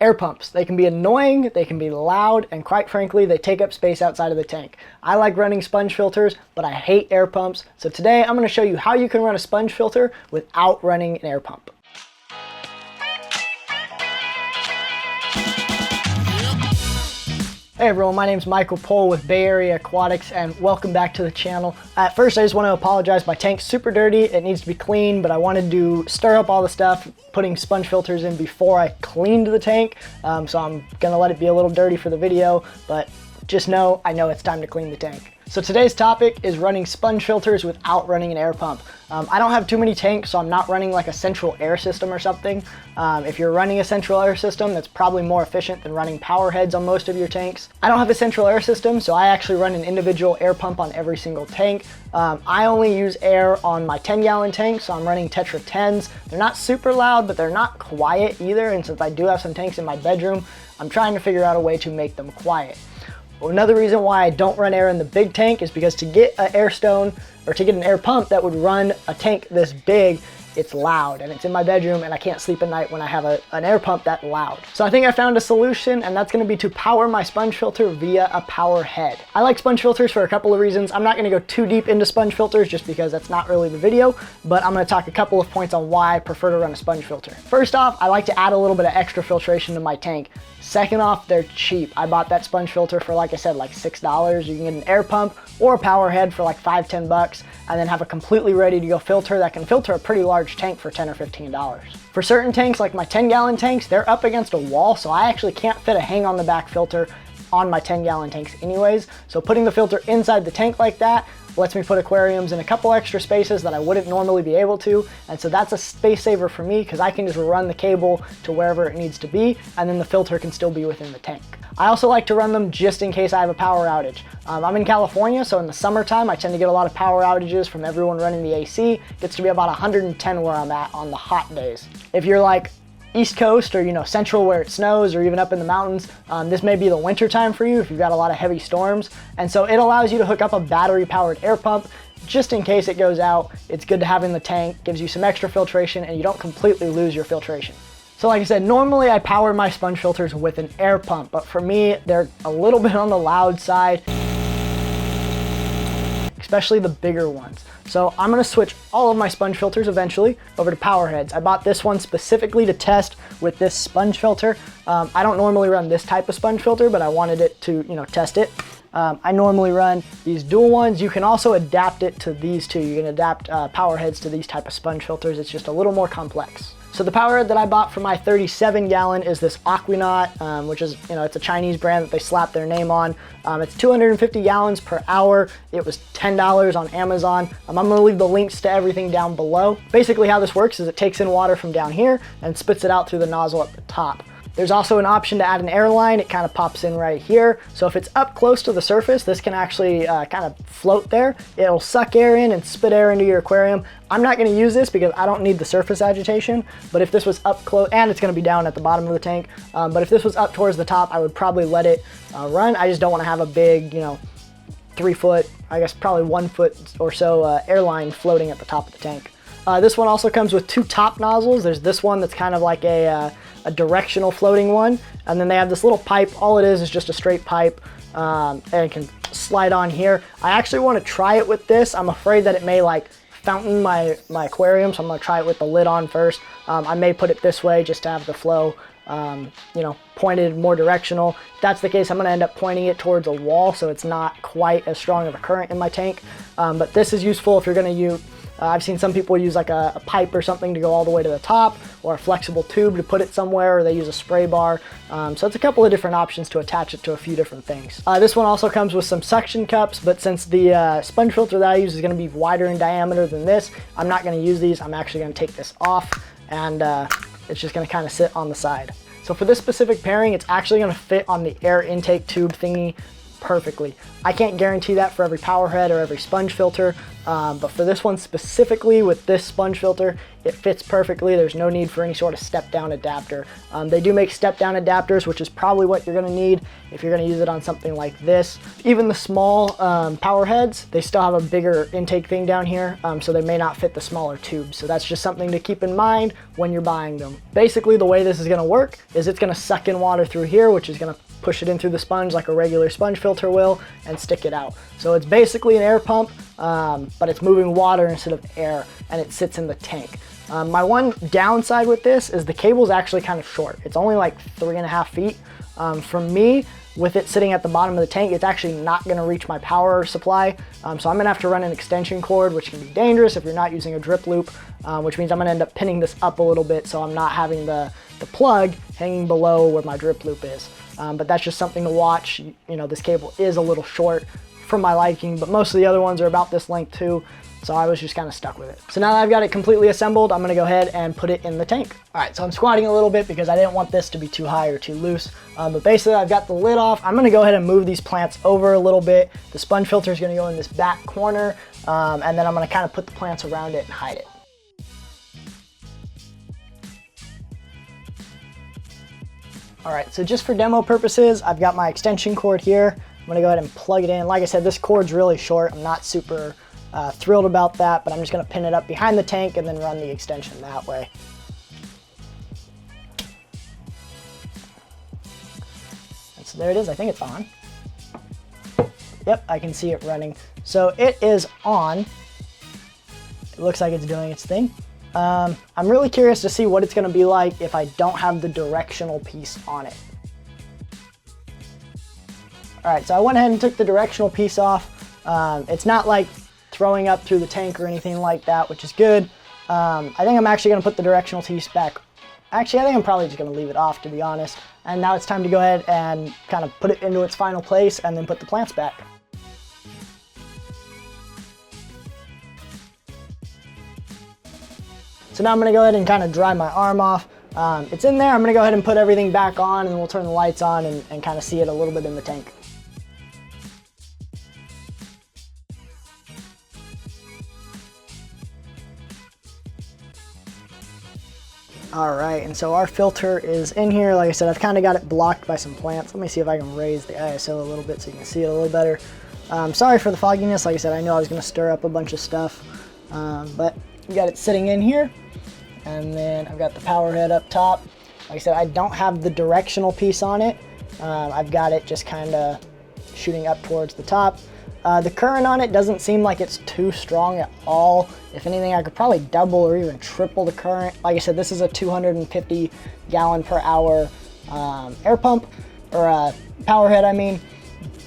Air pumps. They can be annoying, they can be loud, and quite frankly, they take up space outside of the tank. I like running sponge filters, but I hate air pumps. So today I'm going to show you how you can run a sponge filter without running an air pump. Hey everyone, my name is Michael Pohl with Bay Area Aquatics and welcome back to the channel. At first I just want to apologize, my tank's super dirty, it needs to be clean, but I wanted to stir up all the stuff, putting sponge filters in before I cleaned the tank, so I'm gonna let it be a little dirty for the video, but just know, I know it's time to clean the tank. So today's topic is running sponge filters without running an air pump. I don't have too many tanks, so I'm not running like a central air system or something. If you're running a central air system, that's probably more efficient than running power heads on most of your tanks. I don't have a central air system, so I actually run an individual air pump on every single tank. I only use air on my 10-gallon tank, so I'm running Tetra 10s. They're not super loud, but they're not quiet either, and since I do have some tanks in my bedroom, I'm trying to figure out a way to make them quiet. Another reason why I don't run air in the big tank is because to get an air stone or to get an air pump that would run a tank this big, it's loud and it's in my bedroom and I can't sleep at night when I have an air pump that loud. So I think I found a solution, and that's going to be to power my sponge filter via a power head. I like sponge filters for a couple of reasons. I'm not going to go too deep into sponge filters just because that's not really the video, but I'm going to talk a couple of points on why I prefer to run a sponge filter. First off, I like to add a little bit of extra filtration to my tank. Second off, they're cheap. I bought that sponge filter for, like I said, like $6. You can get an air pump or a power head for like $5–10 and then have a completely ready to go filter that can filter a pretty large tank for $10 or $15. For certain tanks, like my 10-gallon tanks, they're up against a wall, so I actually can't fit a hang on the back filter on my 10-gallon tanks anyways. So putting the filter inside the tank like that lets me put aquariums in a couple extra spaces that I wouldn't normally be able to, and so that's a space saver for me because I can just run the cable to wherever it needs to be and then the filter can still be within the tank. I also like to run them just in case I have a power outage. I'm in California, so in the summertime I tend to get a lot of power outages from everyone running the AC. It gets to be about 110 where I'm at on the hot days. If you're like East Coast or central where it snows or even up in the mountains, this may be the winter time for you if you've got a lot of heavy storms, and so it allows you to hook up a battery powered air pump just in case it goes out. It's good to have in the tank, gives you some extra filtration, and you don't completely lose your filtration. So like I said, normally I power my sponge filters with an air pump, but for me they're a little bit on the loud side, especially the bigger ones. So I'm gonna switch all of my sponge filters eventually over to Powerheads. I bought this one specifically to test with this sponge filter. I don't normally run this type of sponge filter, but I wanted it to, test it. I normally run these dual ones. You can also adapt it to these two. You can adapt Powerheads to these type of sponge filters. It's just a little more complex. So the powerhead that I bought for my 37-gallon is this Aquanaut, which is, it's a Chinese brand that they slap their name on. It's 250 gallons per hour. It was $10 on Amazon. I'm gonna leave the links to everything down below. Basically how this works is it takes in water from down here and spits it out through the nozzle at the top. There's also an option to add an air line. It kind of pops in right here. So if it's up close to the surface, this can actually kind of float there. It'll suck air in and spit air into your aquarium. I'm not gonna use this because I don't need the surface agitation, but if this was up close, and it's gonna be down at the bottom of the tank, but if this was up towards the top, I would probably let it run. I just don't wanna have a big, 3 foot, I guess probably 1 foot or so airline floating at the top of the tank. This one also comes with 2 top nozzles. There's this one that's kind of like a directional floating one, and then they have this little pipe. All it is just a straight pipe, and it can slide on here. I actually want to try it with this. I'm afraid that it may fountain my aquarium, so I'm going to try it with the lid on first. I may put it this way just to have the flow pointed more directional. If that's the case, I'm going to end up pointing it towards a wall so it's not quite as strong of a current in my tank, but this is useful if you're going to use I've seen some people use like a pipe or something to go all the way to the top, or a flexible tube to put it somewhere, or they use a spray bar. So it's a couple of different options to attach it to a few different things. This one also comes with some suction cups, but since the sponge filter that I use is going to be wider in diameter than this, I'm not going to use these. I'm actually going to take this off, and it's just going to kind of sit on the side. So for this specific pairing, it's actually going to fit on the air intake tube thingy perfectly. I can't guarantee that for every Powerhead or every sponge filter, but for this one specifically with this sponge filter, it fits perfectly. There's no need for any sort of step down adapter. They do make step down adapters, which is probably what you're gonna need if you're gonna use it on something like this. Even the small Powerheads, they still have a bigger intake thing down here, so they may not fit the smaller tubes. So that's just something to keep in mind when you're buying them. Basically, the way this is gonna work is it's gonna suck in water through here, which is gonna push it in through the sponge like a regular sponge filter will, and stick it out. So it's basically an air pump, but it's moving water instead of air, and it sits in the tank. My one downside with this is the cable is actually kind of short. It's only like 3.5 feet. For me, with it sitting at the bottom of the tank, it's actually not gonna reach my power supply. So I'm gonna have to run an extension cord, which can be dangerous if you're not using a drip loop, which means I'm gonna end up pinning this up a little bit so I'm not having the plug hanging below where my drip loop is. But that's just something to watch. You know, this cable is a little short for my liking, but most of the other ones are about this length too. So I was just kind of stuck with it. So now that I've got it completely assembled, I'm gonna go ahead and put it in the tank. All right, so I'm squatting a little bit because I didn't want this to be too high or too loose. But basically I've got the lid off. I'm gonna go ahead and move these plants over a little bit. The sponge filter is gonna go in this back corner, and then I'm gonna kind of put the plants around it and hide it. All right, so just for demo purposes, I've got my extension cord here. I'm gonna go ahead and plug it in. Like I said, this cord's really short. I'm not super thrilled about that, but I'm just gonna pin it up behind the tank and then run the extension that way. And so there it is, I think it's on. Yep, I can see it running. So it is on. It looks like it's doing its thing. I'm really curious to see what it's gonna be like if I don't have the directional piece on it. All right, so I went ahead and took the directional piece off. It's not like throwing up through the tank or anything like that, which is good. I think I'm actually gonna put the directional piece back. Actually, I think I'm probably just gonna leave it off, to be honest. And now it's time to go ahead and kind of put it into its final place and then put the plants back. So now I'm gonna go ahead and kind of dry my arm off. It's in there. I'm gonna go ahead and put everything back on, and we'll turn the lights on and kind of see it a little bit in the tank. All right, and so our filter is in here. Like I said, I've kind of got it blocked by some plants. Let me see if I can raise the ISO a little bit so you can see it a little better. Sorry for the fogginess. Like I said, I know I was gonna stir up a bunch of stuff, but we got it sitting in here. And then I've got the power head up top. Like I said, I don't have the directional piece on it. I've got it just kind of shooting up towards the top. The current on it doesn't seem like it's too strong at all. If anything, I could probably double or even triple the current. Like I said, this is a 250 gallon per hour air pump, or power head, I mean.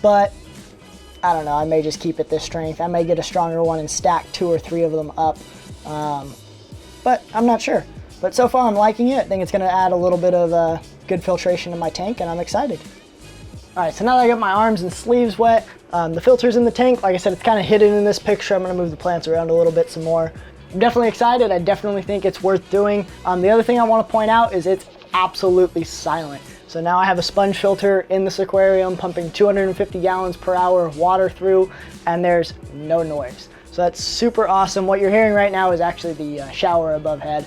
But I don't know, I may just keep it this strength. I may get a stronger one and stack 2 or 3 of them up. But I'm not sure. But so far I'm liking it. I think it's gonna add a little bit of good filtration to my tank, and I'm excited. All right, so now that I got my arms and sleeves wet, the filter's in the tank. Like I said, it's kind of hidden in this picture. I'm gonna move the plants around a little bit some more. I'm definitely excited. I definitely think it's worth doing. The other thing I wanna point out is it's absolutely silent. So now I have a sponge filter in this aquarium pumping 250 gallons per hour of water through, and there's no noise. So that's super awesome. What you're hearing right now is actually the shower above head.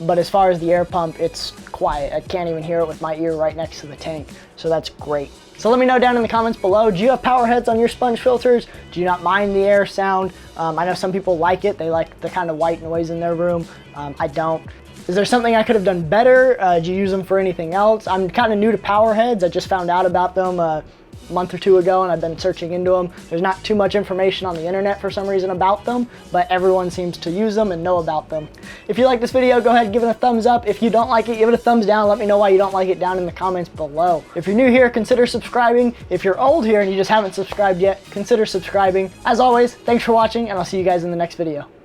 But as far as the air pump, it's quiet. I can't even hear it with my ear right next to the tank. So that's great. So let me know down in the comments below, do you have power heads on your sponge filters? Do you not mind the air sound? I know some people like it. They like the kind of white noise in their room. I don't. Is there something I could have done better? Do you use them for anything else? I'm kind of new to power heads. I just found out about them a month or 2 ago, and I've been searching into them. There's not too much information on the internet for some reason about them, but everyone seems to use them and know about them. If you like this video, go ahead and give it a thumbs up. If you don't like it, give it a thumbs down. Let me know why you don't like it down in the comments below. If you're new here, consider subscribing. If you're old here and you just haven't subscribed yet, consider subscribing. As always, thanks for watching, and I'll see you guys in the next video.